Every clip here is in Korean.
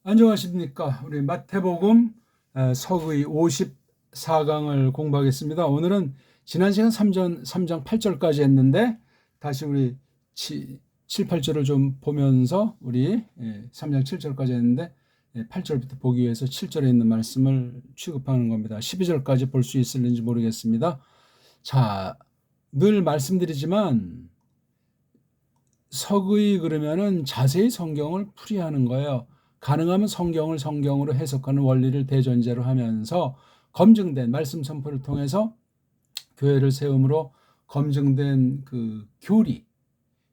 안녕하십니까. 우리 마태복음 서기 54강을 공부하겠습니다. 오늘은 지난 시간 3장 8절까지 했는데 다시 우리 7, 8절을 좀 보면서 우리 3장 7절까지 했는데 8절부터 보기 위해서 7절에 있는 말씀을 취급하는 겁니다. 12절까지 볼 수 있을는지 모르겠습니다. 자, 늘 말씀드리지만 서기 그러면은 자세히 성경을 풀이하는 거예요. 가능하면 성경으로 해석하는 원리를 대전제로 하면서 검증된 말씀 선포를 통해서 교회를 세움으로 검증된 그 교리,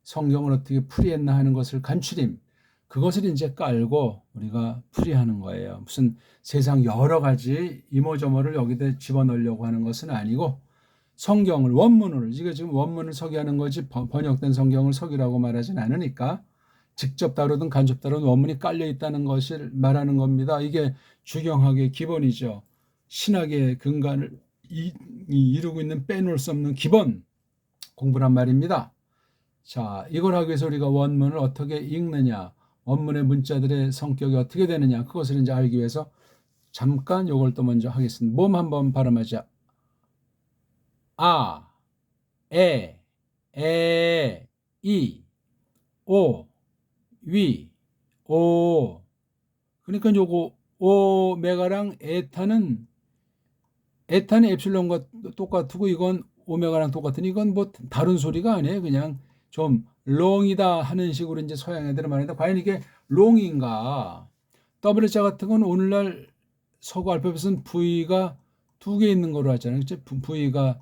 성경을 어떻게 풀이했나 하는 것을 간추림, 그것을 이제 깔고 우리가 풀이하는 거예요. 무슨 세상 여러 가지 이모저모를 여기다 집어넣으려고 하는 것은 아니고 성경을 원문을, 이게 지금 원문을 서기하는 거지 번역된 성경을 서기라고 말하진 않으니까 직접 다루든 간접 다루든 원문이 깔려 있다는 것을 말하는 겁니다. 이게 주경학의 기본이죠. 신학의 근간을 이루고 있는 빼놓을 수 없는 기본 공부란 말입니다. 자, 이걸 하기 위해서 우리가 원문을 어떻게 읽느냐, 원문의 문자들의 성격이 어떻게 되느냐, 그것을 이제 알기 위해서 잠깐 요걸 또 먼저 하겠습니다. 몸 한번 발음하자. 아, 이, 오, 위, 오. 그러니까 요거 오메가랑 에타는 엡실론과 똑같고 이건 오메가랑 똑같으니 이건 뭐 다른 소리가 아니에요. 그냥 좀 롱이다 하는 식으로 이제 서양 애들은 말인데 과연 이게 롱인가? W자 같은 건 오늘날 서구 알파벳은 V가 두 개 있는 거로 하잖아요. 그렇죠? V가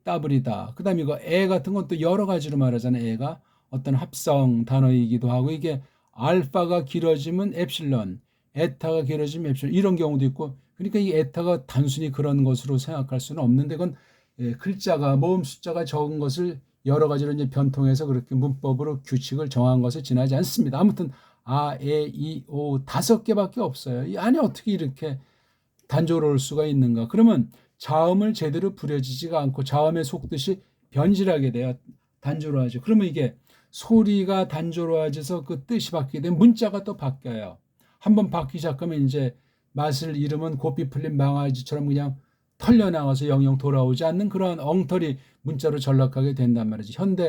더블이다. 그 다음에 이거 애 같은 건 또 여러 가지로 말하잖아요. 애가 어떤 합성 단어이기도 하고 이게 알파가 길어지면 엡실론, 에타가 길어지면 엡실론 이런 경우도 있고 그러니까 이 에타가 단순히 그런 것으로 생각할 수는 없는데 그건 글자가 모음 숫자가 적은 것을 여러 가지로 이제 변통해서 그렇게 문법으로 규칙을 정한 것에 지나지 않습니다. 아무튼 아, 에, 이, 오 5개밖에 없어요. 이 안에 어떻게 이렇게 단조로울 수가 있는가? 그러면 자음을 제대로 부려지지가 않고 자음에 속듯이 변질하게 돼요. 단조로워하죠. 그러면 이게 소리가 단조로워져서 그 뜻이 바뀌게 되면 문자가 또 바뀌어요. 한번 바뀌기 시작하면 이제 맛을 잃으면 고삐 풀린 망아지처럼 그냥 털려나가서 영영 돌아오지 않는 그런 엉터리 문자로 전락하게 된단 말이지. 현대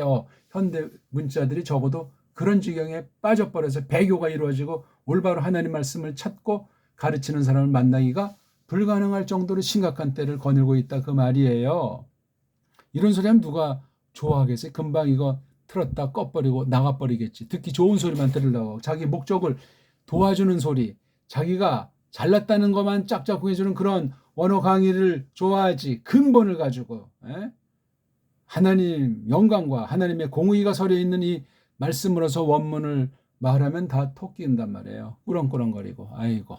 문자들이 적어도 그런 지경에 빠져버려서 배교가 이루어지고 올바로 하나님 말씀을 찾고 가르치는 사람을 만나기가 불가능할 정도로 심각한 때를 거닐고 있다 그 말이에요. 이런 소리 하면 누가 좋아하겠어요? 금방 이거 틀었다 꺼버리고 나가버리겠지. 듣기 좋은 소리만 들으려고 자기 목적을 도와주는 소리, 자기가 잘났다는 것만 짝짝 해주는 그런 언어 강의를 좋아하지. 근본을 가지고 하나님 영광과 하나님의 공의가 서려 있는 이 말씀으로서 원문을 말하면 다 토끼인단 말이에요. 꾸렁꾸렁거리고 아이고.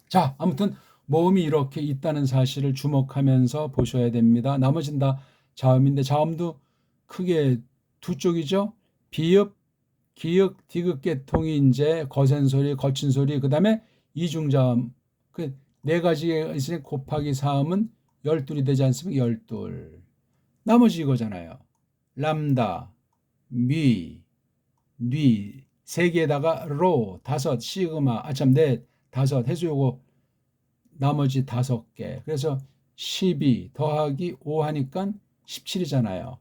자, 아무튼 모음이 이렇게 있다는 사실을 주목하면서 보셔야 됩니다. 나머지는 다 자음인데 자음도 크게 두 쪽이죠. 비읍, 기역, 디귿 계통이 이제 거센 소리, 거친 소리, 그 다음에 이중자음. 그 네 가지에 있으니 곱하기 사음은 12이 되지 않습니까? 12. 나머지 이거잖아요. 람다, 미, 뉘, 세 개에다가 로, 5, 시그마, 넷, 5 해서 요거 나머지 5개. 그래서 12 더하기 5 하니까 17이잖아요.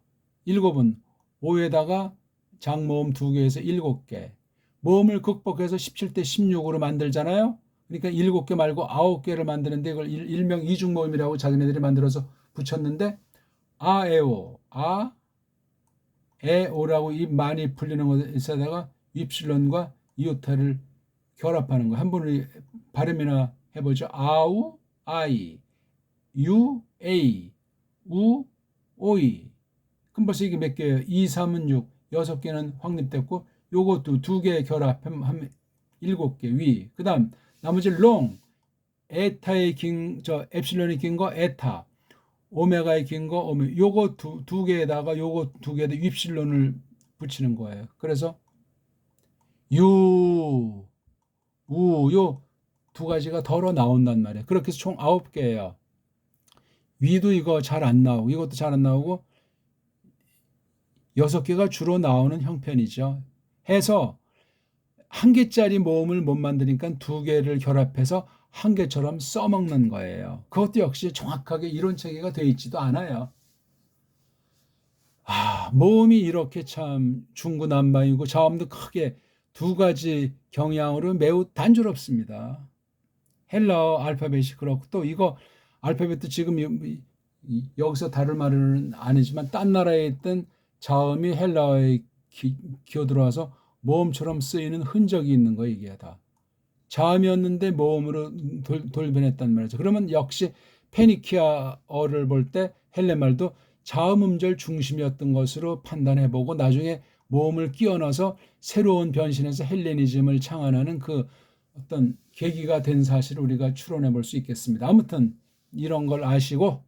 7은 5에다가 장모음 2개에서 7개. 모음을 극복해서 17대 16으로 만들잖아요. 그러니까 7개 말고 9개를 만드는데 이걸 일명 이중모음이라고 자기네들이 만들어서 붙였는데 아에오, 에오라고 입 많이 풀리는 것에다가 입실론과 이오타를 결합하는 거. 한번 우리 발음이나 해보죠. 아우, 아이, 유, 에이, 우, 오이. 그럼 벌써 이게 몇 개예요? 2, 3은 6, 6개는 확립됐고 요것도 2개 결합하면 7개 위. 그 다음 나머지 롱, 에타의 엡실론이 긴 거 에타, 오메가의 긴 거 오메. 요거 두 개에다가 요거 2개에다 입실론을 붙이는 거예요. 그래서 유, 우, 요 2가지가 덜어 나온단 말이에요. 그렇게 해서 총 9개예요. 위도 이거 잘 안 나오고 이것도 잘 안 나오고 6개가 주로 나오는 형편이죠. 해서 한 개짜리 모음을 못 만드니까 두 개를 결합해서 한 개처럼 써먹는 거예요. 그것도 역시 정확하게 이론 체계가 되어 있지도 않아요. 모음이 이렇게 참 중구난방이고 자음도 크게 두 가지 경향으로 매우 단조롭습니다. 헬라어 알파벳이 그렇고 또 이거 알파벳도 지금 여기서 다룰 말은 아니지만 딴 나라에 있던 자음이 헬라어에 기어들어와서 모음처럼 쓰이는 흔적이 있는 거예요. 이게 다. 자음이었는데 모음으로 돌변했단 말이죠. 그러면 역시 페니키아어를 볼 때 헬레말도 자음 음절 중심이었던 것으로 판단해보고 나중에 모음을 끼워 넣어서 새로운 변신에서 헬레니즘을 창안하는 그 어떤 계기가 된 사실을 우리가 추론해 볼 수 있겠습니다. 아무튼 이런 걸 아시고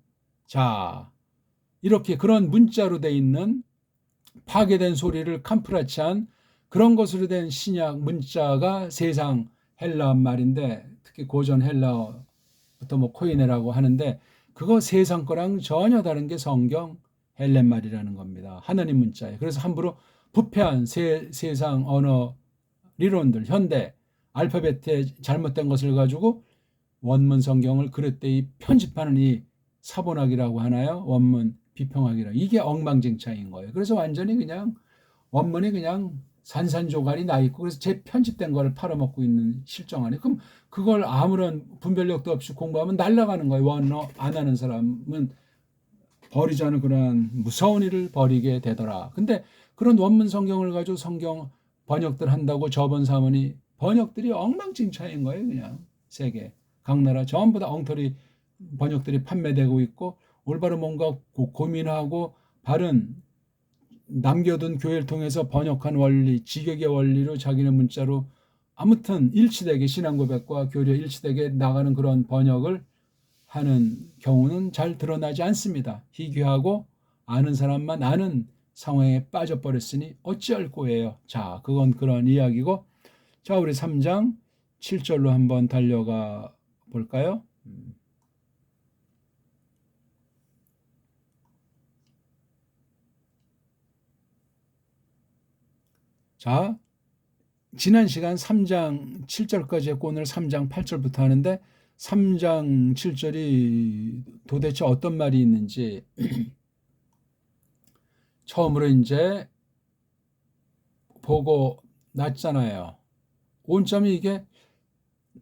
자 이렇게 그런 문자로 돼 있는 파괴된 소리를 캄프라치한 그런 것으로 된 신약 문자가 세상 헬라어 말인데 특히 고전 헬라어부터 뭐 코이네라고 하는데 그거 세상 거랑 전혀 다른 게 성경 헬렌 말이라는 겁니다. 하나님 문자예요. 그래서 함부로 부패한 세상 언어 리론들 현대 알파벳에 잘못된 것을 가지고 원문 성경을 그릇되이 편집하는 이 사본학이라고 하나요? 원문 비평학이라 이게 엉망진창인 거예요. 그래서 완전히 그냥 원문이 그냥 산산조각이 나 있고 그래서 재편집된 거를 팔아먹고 있는 실정 안에 그럼 그걸 아무런 분별력도 없이 공부하면 날아가는 거예요. 원어 안 하는 사람은 버리자는 그런 무서운 일을 벌이게 되더라. 근데 그런 원문 성경을 가지고 성경 번역들 한다고 저번 사문이 번역들이 엉망진창인 거예요. 그냥 세계 각 나라 전부 다 엉터리 번역들이 판매되고 있고 올바로 뭔가 고민하고 바른 남겨둔 교회를 통해서 번역한 원리, 지격의 원리로 자기네 문자로 아무튼 일치되게 신앙 고백과 교류 일치되게 나가는 그런 번역을 하는 경우는 잘 드러나지 않습니다. 희귀하고 아는 사람만 아는 상황에 빠져버렸으니 어찌할 거예요. 자, 그건 그런 이야기고 자, 우리 3장 7절로 한번 달려가 볼까요? 자, 지난 시간 3장 7절까지 했고 오늘 3장 8절부터 하는데 3장 7절이 도대체 어떤 말이 있는지 처음으로 이제 보고 났잖아요. 온점이 이게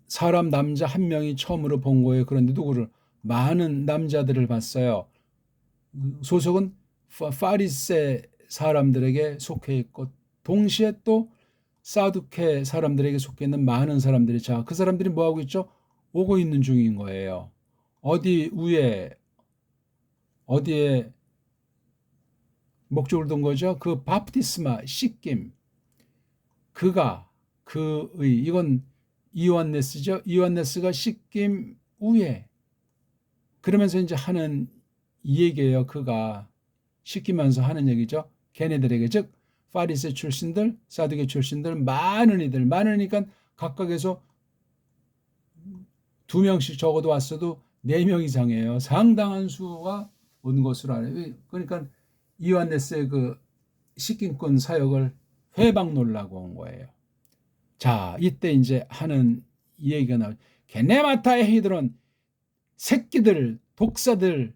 사람 남자 한 명이 처음으로 본 거예요. 그런데 누구를? 많은 남자들을 봤어요. 소속은 파리세 사람들에게 속해 있고 동시에 또 사두케 사람들에게 속해 있는 많은 사람들이 자, 그 사람들이 뭐 하고 있죠? 오고 있는 중인 거예요. 어디 위에 어디에 목적을 둔 거죠? 그 바프티스마 씻김 그가 그의 이건 이완네스죠. 이완네스가 씻김 위에 그러면서 이제 하는 이 얘기예요. 그가 씻기면서 하는 얘기죠. 걔네들에게 즉 파리세 출신들, 사두개 출신들 많은 이들 많으니까 각각에서 2명씩 적어도 왔어도 4명 이상이에요. 상당한 수가 온 것으로 알아요. 그러니까 이완네스의 그 식인권 사역을 회방 놓으려고 온 거예요. 자, 이때 이제 하는 이 얘기가 나오죠. 게네마타의 히드론 새끼들, 독사들,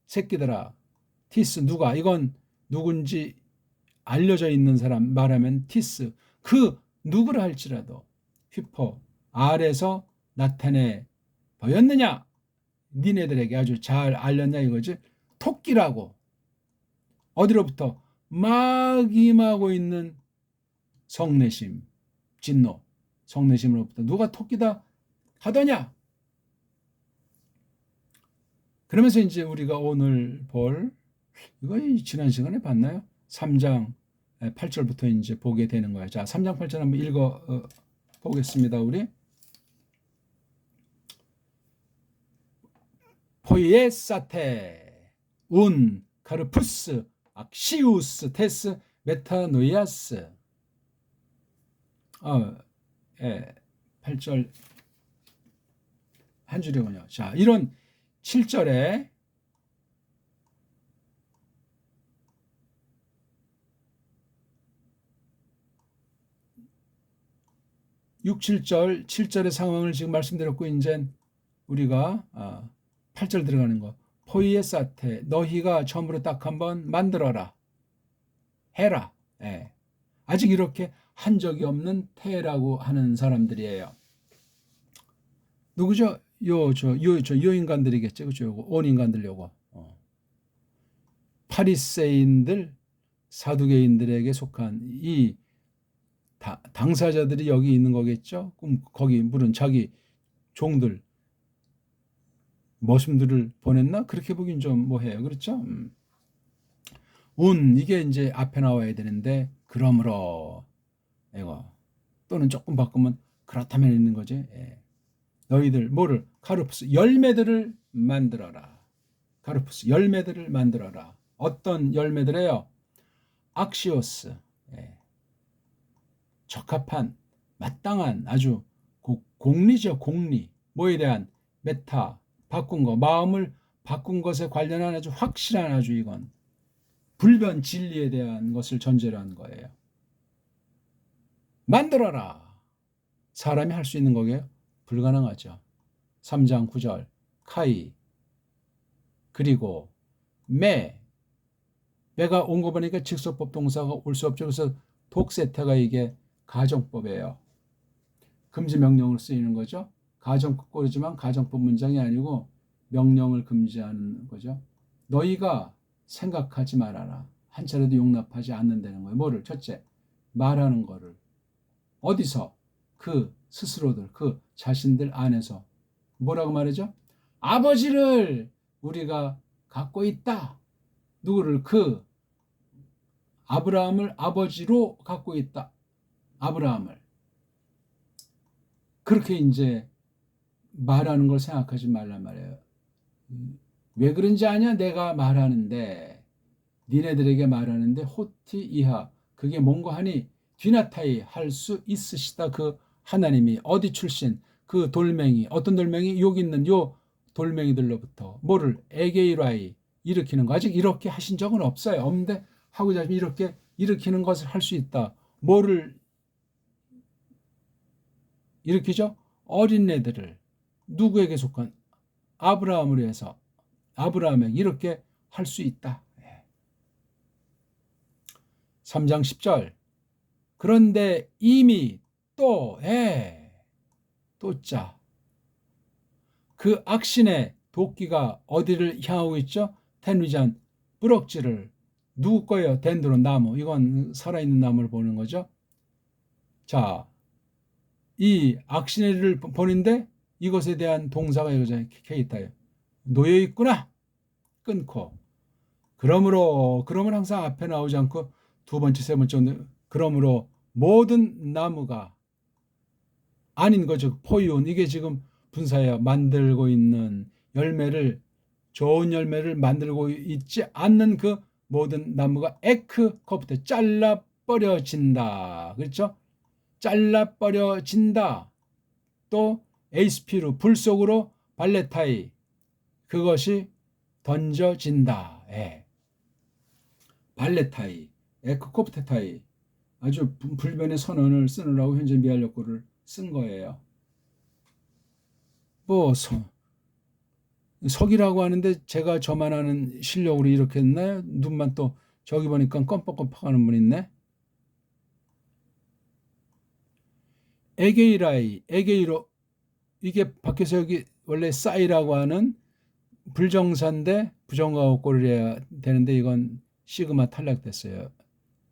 새끼들아. 티스 누가? 이건 누군지 알려져 있는 사람 말하면 티스. 그 누구를 할지라도 휘퍼 알에서 나타내 보였느냐? 니네들에게 아주 잘 알렸냐 이거지. 토끼라고. 어디로부터? 막 임하고 있는 성내심, 진노, 성내심으로부터 누가 토끼다 하더냐? 그러면서 이제 우리가 오늘 볼 이거 지난 시간에 봤나요? 3장 8절부터 이제 보게 되는 거예요. 자, 3장 8절 한번 읽어 보겠습니다. 우리 포이에사테 운 카르푸스 악시우스 테스 메타노이아스 8절 한 줄이군요. 자, 이런 7절에 6, 7절, 7절의 상황을 지금 말씀드렸고 이제 우리가 8절 들어가는 거. 포이에사테 너희가 처음으로 딱 한번 만들어라. 해라. 예. 아직 이렇게 한 적이 없는 태라고 하는 사람들이에요. 누구죠? 요 인간들이겠죠. 그죠? 온 인간들 요거. 파리새인들, 사두개인들에게 속한 이 당사자들이 여기 있는 거겠죠. 그럼 거기 물은 자기 종들, 머슴들을 보냈나? 그렇게 보긴 좀 뭐해요. 그렇죠? 이게 이제 앞에 나와야 되는데 그러므로 이거 또는 조금 바꾸면 그렇다면 있는 거지. 예. 너희들 뭐를 카르푸스 열매들을 만들어라. 카르푸스 열매들을 만들어라. 어떤 열매들이에요? 악시오스. 예. 적합한 마땅한 아주 공리죠. 공리. 뭐에 대한 메타 바꾼 거, 마음을 바꾼 것에 관련한 아주 확실한 아주 이건 불변 진리에 대한 것을 전제로 한 거예요. 만들어라. 사람이 할 수 있는 거게요? 불가능하죠. 3장 9절 카이 그리고 매가 온 거 보니까 직소법 동사가 올 수 없죠. 그래서 독세태가 이게 가정법이에요. 금지 명령을 쓰이는 거죠. 가정법 꼬리지만 가정법 문장이 아니고 명령을 금지하는 거죠. 너희가 생각하지 말아라. 한 차례도 용납하지 않는다는 거예요. 뭐를? 첫째, 말하는 거를. 어디서? 그 스스로들, 그 자신들 안에서. 뭐라고 말하죠? 아버지를 우리가 갖고 있다. 누구를? 그 아브라함을 아버지로 갖고 있다. 아브라함을. 그렇게 이제 말하는 걸 생각하지 말란 말이에요. 왜 그런지 아냐? 내가 말하는데 니네들에게 말하는데 호티 이하 그게 뭔가 하니 뒤나타이 할 수 있으시다. 그 하나님이 어디 출신 그 돌멩이 어떤 돌멩이 여기 있는 요 돌멩이들로부터 뭐를 에게이라이 일으키는 거 아직 이렇게 하신 적은 없어요. 없는데 하고자 하면 이렇게 일으키는 것을 할 수 있다. 뭐를 일으키죠? 어린애들을 누구에게 속한 아브라함으로 해서 아브라함에게 이렇게 할 수 있다. 3장 10절 그런데 이미 또자 그 악신의 도끼가 어디를 향하고 있죠? 텐위잔 뿌럭지를 누구 거예요? 덴드론 나무. 이건 살아있는 나무를 보는 거죠. 자, 이 악신의를 보는데 이것에 대한 동사가 이거잖아요. 케이타예요. 놓여 있구나. 끊고. 그러면 항상 앞에 나오지 않고 두 번째, 세 번째 그러므로 모든 나무가 아닌 거죠. 포이온 이게 지금 분사예요. 만들고 있는 열매를 좋은 열매를 만들고 있지 않는 그 모든 나무가 에크 코프테 잘라 버려진다. 그렇죠? 잘라 버려진다. 또 에이스피루 불 속으로 발레타이 그것이 던져진다. 예. 발레타이 에크 코프테타이 아주 불변의 선언을 쓰느라고 현재 미알력구를 쓴 거예요. 뭐 석이라고 하는데 제가 저만 아는 실력으로 이렇게 했나요? 눈만 또 저기 보니까 껌뻑껌뻑하는 분 있네. 에게이로 이게 밖에서 여기 원래 싸이라고 하는 불정사인데 부정가고 꼴을 해야 되는데 이건 시그마 탈락됐어요.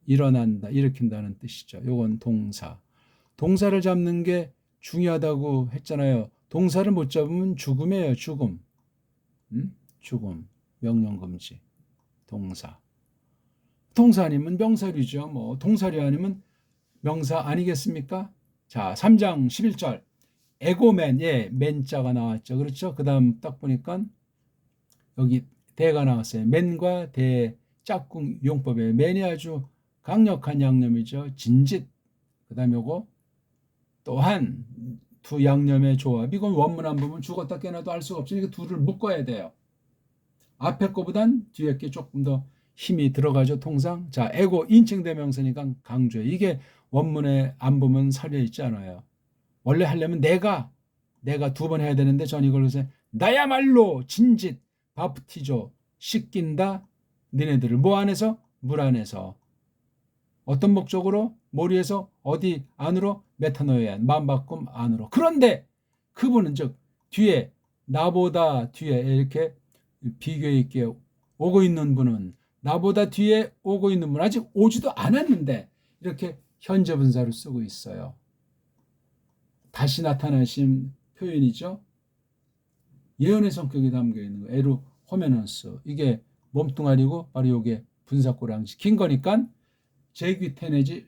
일어난다, 일으킨다는 뜻이죠. 이건 동사. 동사를 잡는 게 중요하다고 했잖아요. 동사를 못 잡으면 죽음이에요. 죽음. 죽음. 명령금지. 동사. 동사 아니면 명사류죠. 뭐 동사류 아니면 명사 아니겠습니까? 자, 3장 11절. 에고맨. 예, 맨자가 나왔죠. 그렇죠? 그다음 딱 보니까 여기 대가 나왔어요. 맨과 대 짝꿍 용법에 맨이 아주 강력한 양념이죠. 진짓. 그다음에 요거 또한 두 양념의 조합. 이건 원문 안 보면 죽었다 깨나도 알 수가 없으니까 둘을 묶어야 돼요. 앞에 거보단 뒤에 게 조금 더 힘이 들어가죠. 통상. 자, 에고 인칭 대명사니까 강조해. 이게 원문에 안 보면 살려 있지 않아요. 원래 하려면 내가 2번 해야 되는데 전 이걸 그래서 나야말로 진짓 바프티조 씻긴다 너네들을 뭐 안에서? 물 안에서. 어떤 목적으로? 모리에서 어디 안으로? 메타노이아 마음바꿈 안으로. 그런데 그분은 즉 뒤에 나보다 뒤에 이렇게 비교 있게 오고 있는 분은 나보다 뒤에 오고 있는 분 아직 오지도 않았는데 이렇게 현재 분사를 쓰고 있어요. 다시 나타나신 표현이죠. 예언의 성격이 담겨 있는 거. 에루 호메노스. 이게 몸뚱아리고 바로 이게 분사꼬랑지 긴 거니까 제귀태 내지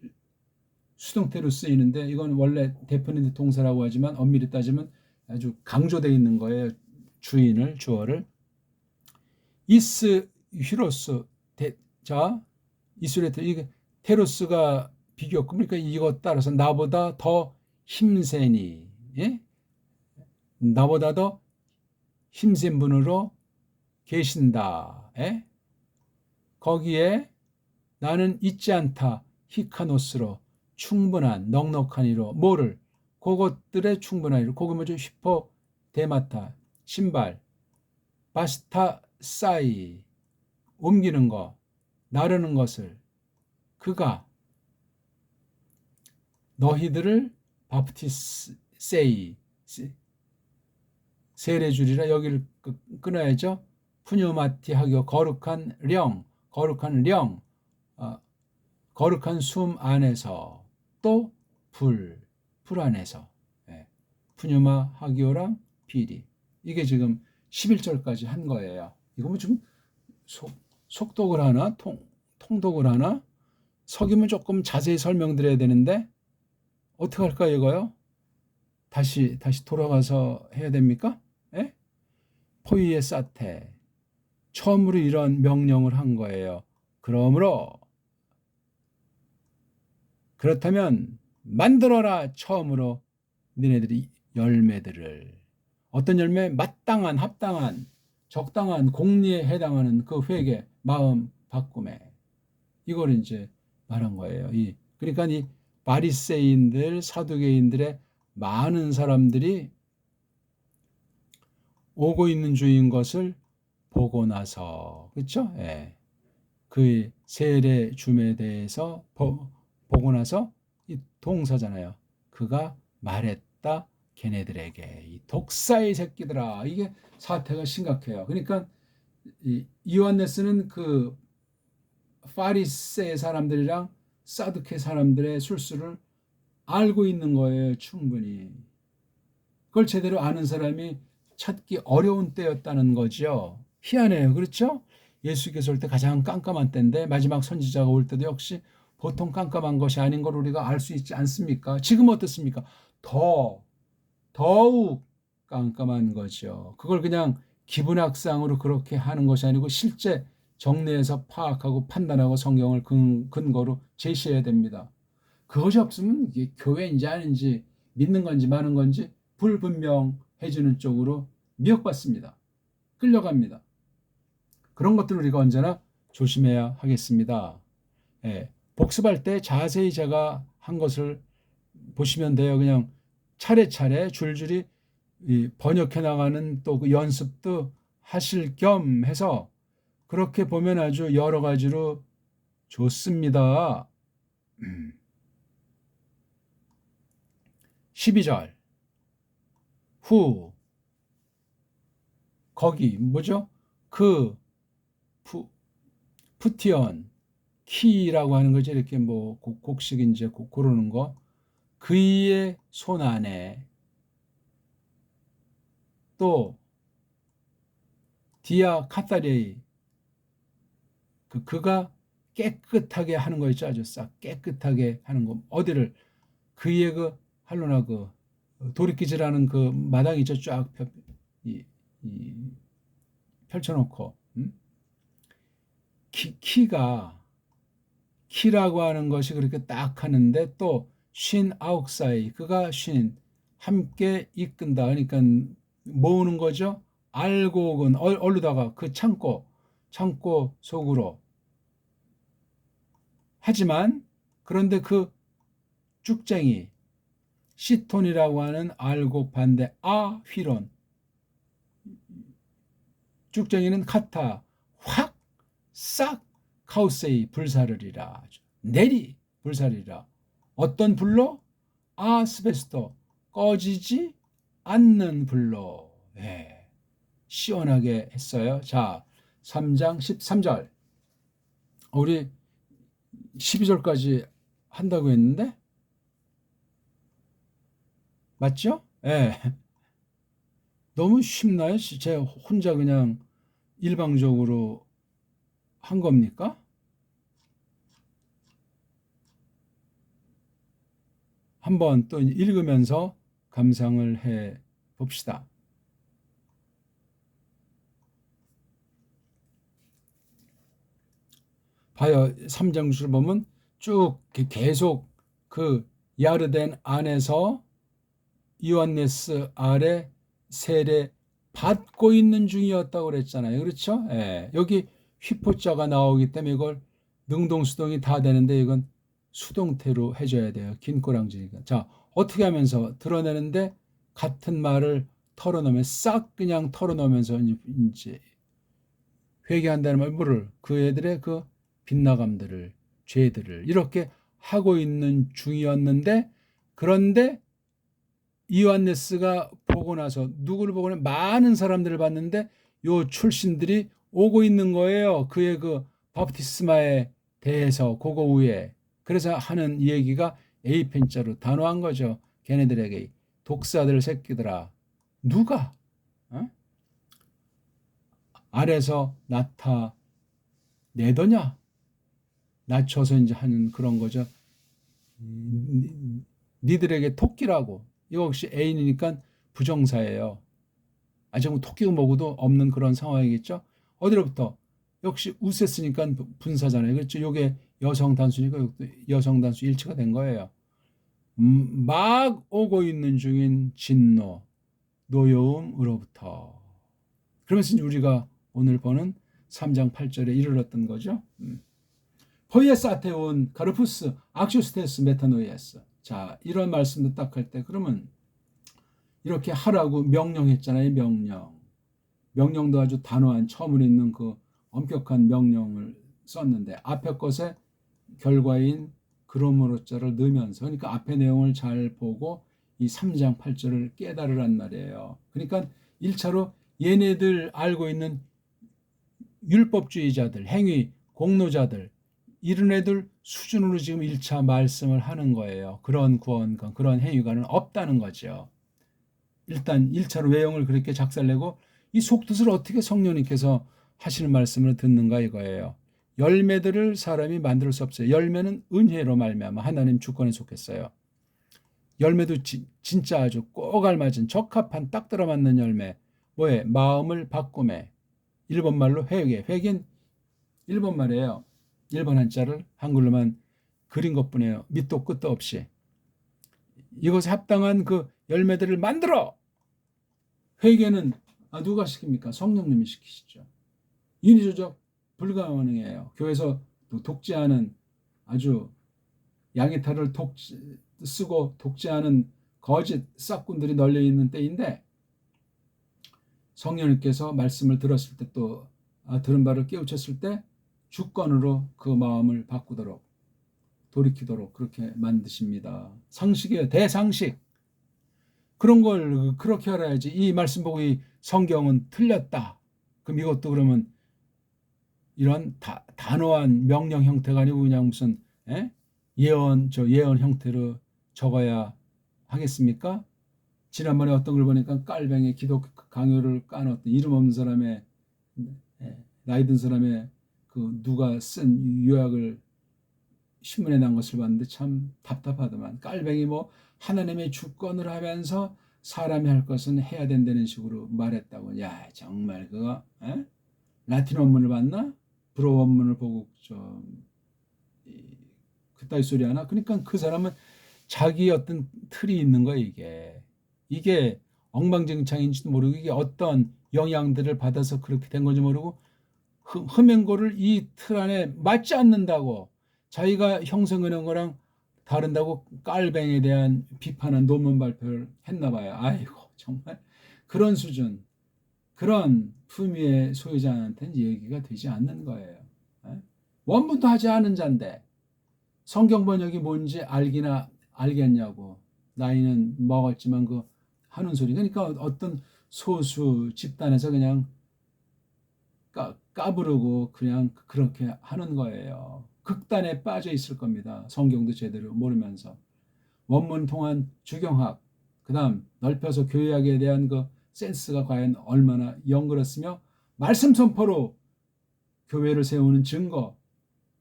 수동태로 쓰이는데 이건 원래 데피니트 동사라고 하지만 엄밀히 따지면 아주 강조되어 있는 거예요. 주인을 주어를. 이스 히로스 자 이스레트 이게 테로스가 비교급 그러니까 이것 따라서 나보다 더 힘세니 예? 나보다 더 힘센 분으로 계신다. 예? 거기에 나는 잊지 않다. 히카노스로 충분한 넉넉한 이로 뭐를 그것들의 충분한 이로 그거 뭐죠? 휘퍼 데마타 신발 바스타 사이 옮기는 거 나르는 것을 그가 너희들을 바프티세이 세례 주리라 여기를 끊어야죠. 푸뉴마티 하교 거룩한 령 거룩한 숨 안에서 또 불 안에서 푸뉴마 하기오랑 비리 이게 지금 11절까지 한 거예요. 이거 뭐 좀 속독을 하나 통독을 하나 석이면 조금 자세히 설명드려야 되는데 어떻게 할까 이거요? 다시 돌아가서 해야 됩니까? 예? 포이에 사테 처음으로 이런 명령을 한 거예요. 그렇다면 만들어라 처음으로 너네들이 열매들을 어떤 열매? 마땅한 합당한 적당한 공리에 해당하는 그 회개 마음 바꿈에 이걸 이제 말한 거예요. 그러니까 이 바리새인들 사두개인들의 많은 사람들이 오고 있는 주인 것을 보고 나서 그렇죠? 예. 그 세례 줌에 대해서 보고 나서 이 동사잖아요. 그가 말했다 걔네들에게 이 독사의 새끼들아 이게 사태가 심각해요. 그러니까 이오한네스는 그 파리새 사람들이랑 사두케 사람들의 술수를 알고 있는 거예요. 충분히. 그걸 제대로 아는 사람이 찾기 어려운 때였다는 거죠. 희한해요. 그렇죠? 예수께서 올 때 가장 깜깜한 때인데 마지막 선지자가 올 때도 역시 보통 깜깜한 것이 아닌 걸 우리가 알 수 있지 않습니까? 지금 어떻습니까? 더욱 깜깜한 거죠. 그걸 그냥 기분학상으로 그렇게 하는 것이 아니고 실제 정례에서 파악하고 판단하고 성경을 근거로 제시해야 됩니다. 그것이 없으면 이게 교회인지 아닌지 믿는 건지 마는 건지 불분명해지는 쪽으로 미혹받습니다. 끌려갑니다. 그런 것들 우리가 언제나 조심해야 하겠습니다. 예, 복습할 때 자세히 제가 한 것을 보시면 돼요. 그냥 차례차례 줄줄이 번역해 나가는 또 그 연습도 하실 겸 해서 그렇게 보면 아주 여러 가지로 좋습니다. 12절 후 거기 뭐죠? 그 푸티언 키라고 하는 거죠. 이렇게 뭐 곡식 이제 고르는 거 그의 손 안에 또 디아 카타레이 그가 깨끗하게 하는 거 있죠. 아주 싹 깨끗하게 하는 거 어디를 그의 그 할로나 그 도리끼질하는 그 마당 있죠. 쫙 펼쳐놓고 키라고 하는 것이 그렇게 딱 하는데 또 쉰 아욱사이 그가 쉰 함께 이끈다 그러니까 모으는 거죠. 알곡은 얼르다가 그 창고 속으로 하지만 그런데 그 쭉쟁이 시톤이라고 하는 알곡 반대 휘론, 쭉정이는 카타, 확, 싹, 카우세이, 불사르리라. 내리, 불사르리라. 어떤 불로? 아스베스토, 꺼지지 않는 불로. 예, 시원하게 했어요. 자, 3장 13절. 우리 12절까지 한다고 했는데? 맞죠? 예. 너무 쉽나요? 제가 혼자 그냥 일방적으로 한 겁니까? 한번 또 읽으면서 감상을 해 봅시다. 봐요. 3장 줄 보면 쭉 계속 그 야르덴 안에서 이완네스 아래 세례 받고 있는 중이었다고 그랬잖아요. 그렇죠? 예. 여기 휘포자가 나오기 때문에 이걸 능동수동이 다 되는데 이건 수동태로 해줘야 돼요. 긴 꼬랑지니까. 자, 어떻게 하면서 드러내는데 같은 말을 털어놓으면 싹 그냥 털어놓으면서 이제 회개한다는 말, 뭐를 그 애들의 그 빗나감들을, 죄들을 이렇게 하고 있는 중이었는데, 그런데 이완네스가 보고 나서 누구를 보고 나서 많은 사람들을 봤는데 요 출신들이 오고 있는 거예요. 그의 그 바프티스마에 대해서 그거 위에. 그래서 하는 얘기가 에이펜자로 단호한 거죠. 걔네들에게 독사들 새끼들아, 누가 아래서 나타내더냐? 낮춰서 이제 하는 그런 거죠. 니들에게 토끼라고. 이거 역시 애인이니까 부정사예요. 지금 토끼가 먹어도 없는 그런 상황이겠죠. 어디로부터? 역시 우세스니까 분사잖아요. 그렇죠. 요게 여성 단수니까 여성 단수 일치가 된 거예요. 막 오고 있는 중인 진노, 노여움으로부터. 그러면서 우리가 오늘 보는 3장 8절에 이르렀던 거죠. 포이에스 아테온 카르푸스 악슈스테스 메타노이에스. 자, 이런 말씀도 딱 할 때 그러면 이렇게 하라고 명령했잖아요. 명령도 아주 단호한 처음으로 있는 그 엄격한 명령을 썼는데 앞에 것에 결과인 그러므로자를 넣으면서, 그러니까 앞에 내용을 잘 보고 이 3장 8절을 깨달으란 말이에요. 그러니까 1차로 얘네들 알고 있는 율법주의자들, 행위 공로자들, 이런 애들 수준으로 지금 1차 말씀을 하는 거예요. 그런 구원관, 그런 행위관은 없다는 거죠. 일단 1차로 외형을 그렇게 작살내고 이 속뜻을 어떻게 성령님께서 하시는 말씀을 듣는가 이거예요. 열매들을 사람이 만들 수 없어요. 열매는 은혜로 말미암아 하나님 주권에 속했어요. 열매도 진짜 아주 꼭 알맞은 적합한 딱 들어맞는 열매. 뭐에? 마음을 바꾸매. 일본말로 회개. 회개는 일본말이에요. 일본 한자를 한글로만 그린 것뿐이에요. 밑도 끝도 없이. 이것에 합당한 그 열매들을 만들어. 회개는 누가 시킵니까? 성령님이 시키시죠. 인위조적 불가능해요. 교회에서 독재하는 아주 양의 탈을 쓰고 독재하는 거짓 싹군들이 널려 있는 때인데, 성령님께서 말씀을 들었을 때 또 들은 바를 깨우쳤을 때 주권으로 그 마음을 바꾸도록 돌이키도록 그렇게 만드십니다. 상식이에요. 대상식. 그런 걸 그렇게 알아야지. 이 말씀 보고 이 성경은 틀렸다. 그럼 이것도 그러면 이런 단호한 명령 형태가 아니고 그냥 무슨 예언 형태로 적어야 하겠습니까? 지난번에 어떤 걸 보니까 깔뱅이 기독 강요를 까놓던 이름 없는 사람의, 나이 든 사람의 그 누가 쓴 요약을 신문에 난 것을 봤는데 참 답답하더만. 깔뱅이 뭐 하나님의 주권을 하면서 사람이 할 것은 해야 된다는 식으로 말했다고. 야, 정말 그거 라틴 원문을 봤나? 불어 원문을 보고 좀 그따위 소리 하나? 그러니까 그 사람은 자기 어떤 틀이 있는 거야. 이게 엉망진창인지도 모르고 이게 어떤 영향들을 받아서 그렇게 된 건지 모르고 흠행고를 이 틀 안에 맞지 않는다고 자기가 형성해놓은 거랑 다룬다고 깔뱅에 대한 비판한 논문 발표를 했나 봐요. 아이고 정말 그런 수준, 그런 품위의 소유자한테는 얘기가 되지 않는 거예요. 원문도 하지 않은 자인데 성경 번역이 뭔지 알겠냐고. 나이는 먹었지만 그 하는 소리. 그러니까 어떤 소수 집단에서 그냥 까부르고 그냥 그렇게 하는 거예요. 극단에 빠져 있을 겁니다. 성경도 제대로 모르면서. 원문 통한 주경학, 그다음 넓혀서 교회학에 대한 그 센스가 과연 얼마나 영그럽으며 말씀 선포로 교회를 세우는 증거,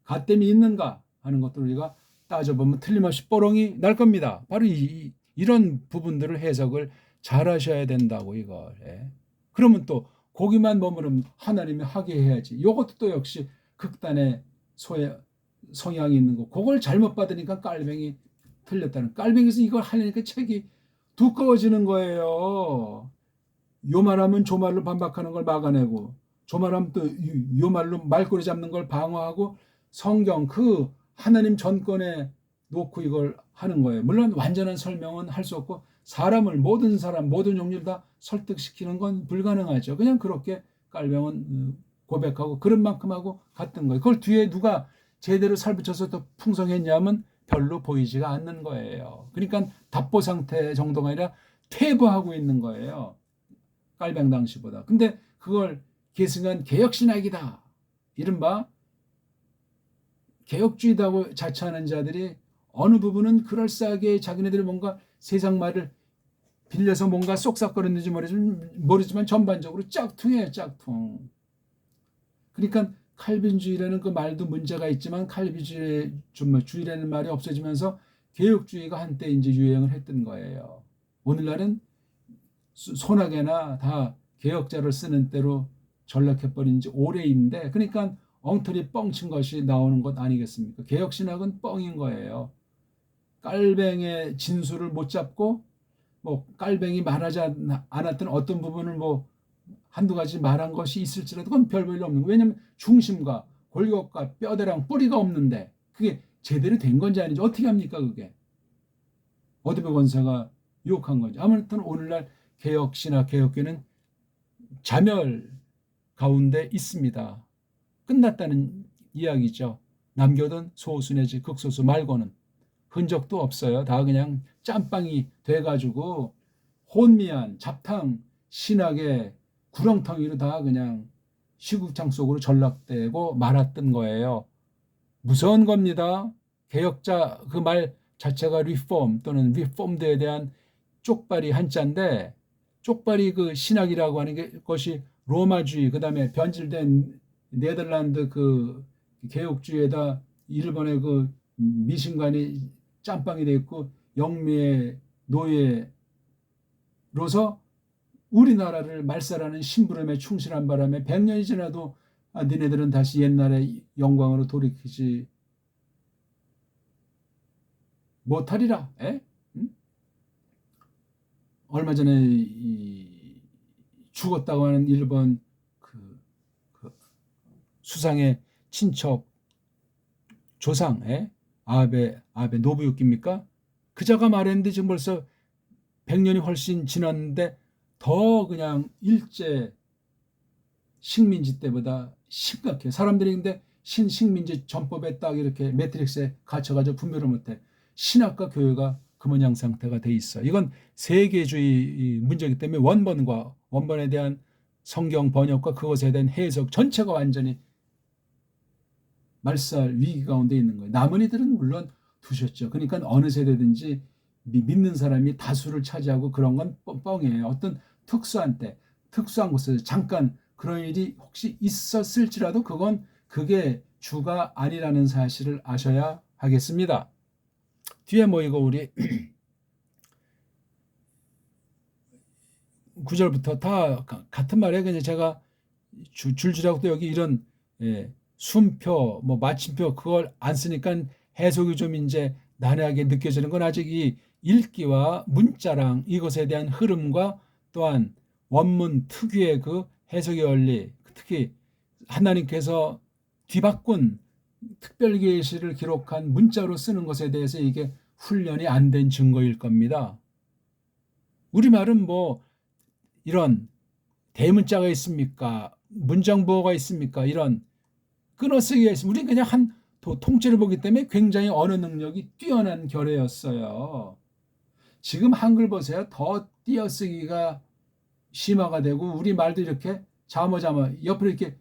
가됨이 있는가 하는 것들을 우리가 따져보면 틀림없이 뽀롱이 날 겁니다. 바로 이런 부분들을 해석을 잘 하셔야 된다고 이걸. 그러면 또 거기만 머무르면 하나님이 하게 해야지. 이것도 또 역시 극단의 성향이 있는 거. 그걸 잘못 받으니까 깔뱅이 틀렸다는. 깔뱅이에서 이걸 하려니까 책이 두꺼워지는 거예요. 요 말하면 저 말로 반박하는 걸 막아내고, 저 말하면 또 요 말로 말꼬리 잡는 걸 방어하고, 성경 그 하나님 전권에 놓고 이걸 하는 거예요. 물론 완전한 설명은 할 수 없고 사람을 모든 사람 모든 종류를 다 설득시키는 건 불가능하죠. 그냥 그렇게 깔병은 고백하고 그런 만큼 하고 갔던 거예요. 그걸 뒤에 누가 제대로 살붙여서 또 풍성했냐면 별로 보이지가 않는 거예요. 그러니까 답보 상태 정도가 아니라 퇴보하고 있는 거예요. 깔병 당시보다. 근데 그걸 계승한 개혁신학이다, 이른바 개혁주의다고 자처하는 자들이 어느 부분은 그럴싸하게 자기네들이 뭔가 세상 말을 빌려서 뭔가 쏙싹거렸는지 모르지만 전반적으로 짝퉁이에요, 짝퉁. 그러니까 칼빈주의라는 그 말도 문제가 있지만 주의라는 말이 없어지면서 개혁주의가 한때 이제 유행을 했던 거예요. 오늘날은 소나게나 다 개혁자를 쓰는 때로 전락해버린 지 오래인데, 그러니까 엉터리 뻥친 것이 나오는 것 아니겠습니까? 개혁신학은 뻥인 거예요. 깔뱅의 진수를 못 잡고 뭐 깔뱅이 말하지 않았던 어떤 부분을 뭐 한두 가지 말한 것이 있을지라도 그건 별 볼일 없는 거예요. 왜냐하면 중심과 골격과 뼈대랑 뿌리가 없는데 그게 제대로 된 건지 아닌지 어떻게 합니까? 그게 어디배 권사가 유혹한 건지. 아무튼 오늘날 개혁신학 개혁교는 자멸 가운데 있습니다. 끝났다는 이야기죠. 남겨둔 소수 내지 극소수 말고는 흔적도 없어요. 다 그냥 짬빵이 돼가지고 혼미한 잡탕 신학의 구렁텅이로 다 그냥 시국장 속으로 전락되고 말았던 거예요. 무서운 겁니다. 개혁자 그 말 자체가 리폼 또는 리폼드에 대한 쪽발이 한자인데, 쪽발이 그 신학이라고 하는 것이 로마주의, 그 다음에 변질된 네덜란드 그 개혁주의에다 일본의 그 미신관이 짬빵이 돼 있고 영미의 노예로서 우리나라를 말살하는 심부름에 충실한 바람에 100년이 지나도 니네들은 다시 옛날의 영광으로 돌이키지 못하리라. 얼마 전에 죽었다고 하는 일본 그 수상의 친척 조상, 아베 노부유키입니까? 그자가 말했는데 지금 벌써 100년이 훨씬 지났는데 더 그냥 일제 식민지 때보다 심각해요. 사람들이 근데 식민지 전법에 딱 이렇게 매트릭스에 갇혀가지고 분별을 못해. 신학과 교회가 그 모양 상태가 돼 있어. 이건 세계주의 문제이기 때문에 원본에 대한 성경 번역과 그것에 대한 해석 전체가 완전히 말살 위기 가운데 있는 거예요. 남은 이들은 물론 두셨죠. 그러니까 어느 세대든지 믿는 사람이 다수를 차지하고 그런 건 뻥이에요. 어떤 특수한 때, 특수한 곳에서 잠깐 그런 일이 혹시 있었을지라도 그게 주가 아니라는 사실을 아셔야 하겠습니다. 뒤에 뭐 이거 우리 9절부터 다 같은 말에 그냥 제가 줄줄하고 또 여기 이런 순표, 뭐 마침표 그걸 안 쓰니까 해석이 좀 이제 난해하게 느껴지는 건 아직 이 읽기와 문자랑 이것에 대한 흐름과 또한 원문 특유의 그 해석의 원리, 특히 하나님께서 뒤바꾼 특별 계시를 기록한 문자로 쓰는 것에 대해서 이게 훈련이 안 된 증거일 겁니다. 우리말은 뭐 이런 대문자가 있습니까? 문장부호가 있습니까? 이런 끊어쓰기가 있습니다. 우리는 그냥 한 통째로 보기 때문에 굉장히 언어 능력이 뛰어난 결의였어요. 지금 한글 보세요. 더 띄어쓰기가 심화가 되고 우리 말도 이렇게 자모자모 옆으로 이렇게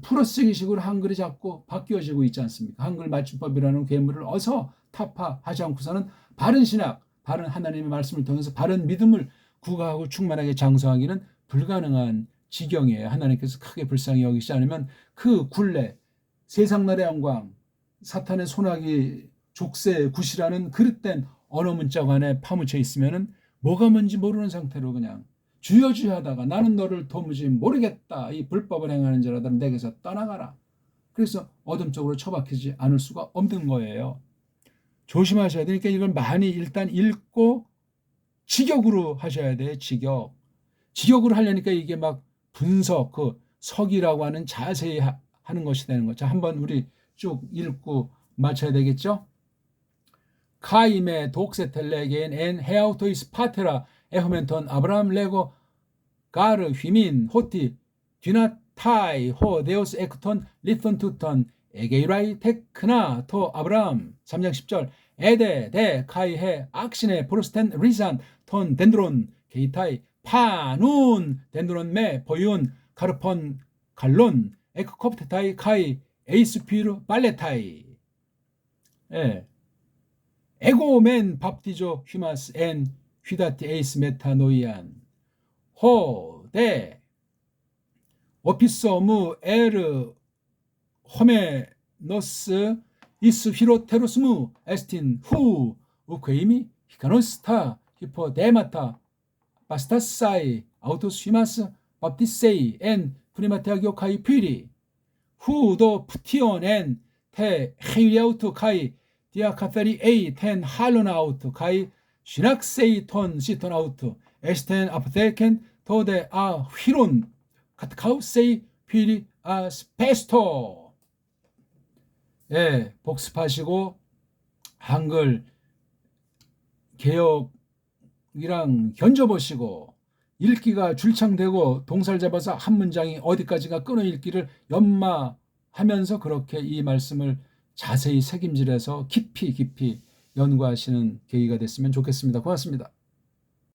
풀어쓰기식으로 한글이 자꾸 바뀌어지고 있지 않습니까? 한글 맞춤법이라는 괴물을 어서 타파하지 않고서는 바른 신학, 바른 하나님의 말씀을 통해서 바른 믿음을 구가하고 충만하게 장성하기는 불가능한 지경이에요. 하나님께서 크게 불쌍히 여기지 않으면 그 굴레, 세상 나라의 영광, 사탄의 손아귀, 족쇄, 굿이라는 그릇된 언어 문자가 안에 파묻혀 있으면은 뭐가 뭔지 모르는 상태로 그냥 주여주여 하다가 나는 너를 도무지 모르겠다. 이 불법을 행하는 자라들 내게서 떠나가라. 그래서 어둠 쪽으로 처박히지 않을 수가 없는 거예요. 조심하셔야 되니까 이걸 많이 일단 읽고 직역으로 하셔야 돼요. 직역으로 하려니까 이게 막 분석, 그 석이라고 하는 자세히 하는 것이 되는 거죠. 한번 우리 쭉 읽고 맞춰야 되겠죠? 카임의 독세텔레겐 엔 헤아우토이스 파테라 에호멘톤 아브라함 레고 가르 휘민 호티 뒤나타이 호 데오스 에크톤 리톤 투턴 에게이라이 테크나 토 아브라함 3장 10절 에데 데 카이헤 악신의 보르스텐 리산 톤 덴드론 게이타이 파눈 덴드론 메 보윤 카르폰 갈론 에크콥테타이 카이 에이스피르 발레타이 예. 에고멘 밥디조 휘마스 엔 휘다티 에이스 메타노이안 호데 오피소무 에르 호메노스 이스 히로테로스무 에스틴 후 우크이미 히카노스타 히포데마타 바스타사이 아우토스 휘마스 밥디세이 엔 프리마테아교 카이 피리 후도 푸티온 엔 테 헤이리아우트 카이 디아카페리 에이 텐 할로나우트 카이 시낙세이 톤 시톤 아우트 에스텐 아프테켄 토데 아 휘론 카트카우세이 피리 아 스페스토. 예, 복습하시고 한글 개혁이랑 견져보시고 읽기가 줄창되고 동사를 잡아서 한 문장이 어디까지가 끊어 읽기를 연마하면서 그렇게 이 말씀을 자세히 새김질해서 깊이 연구하시는 계기가 됐으면 좋겠습니다. 고맙습니다.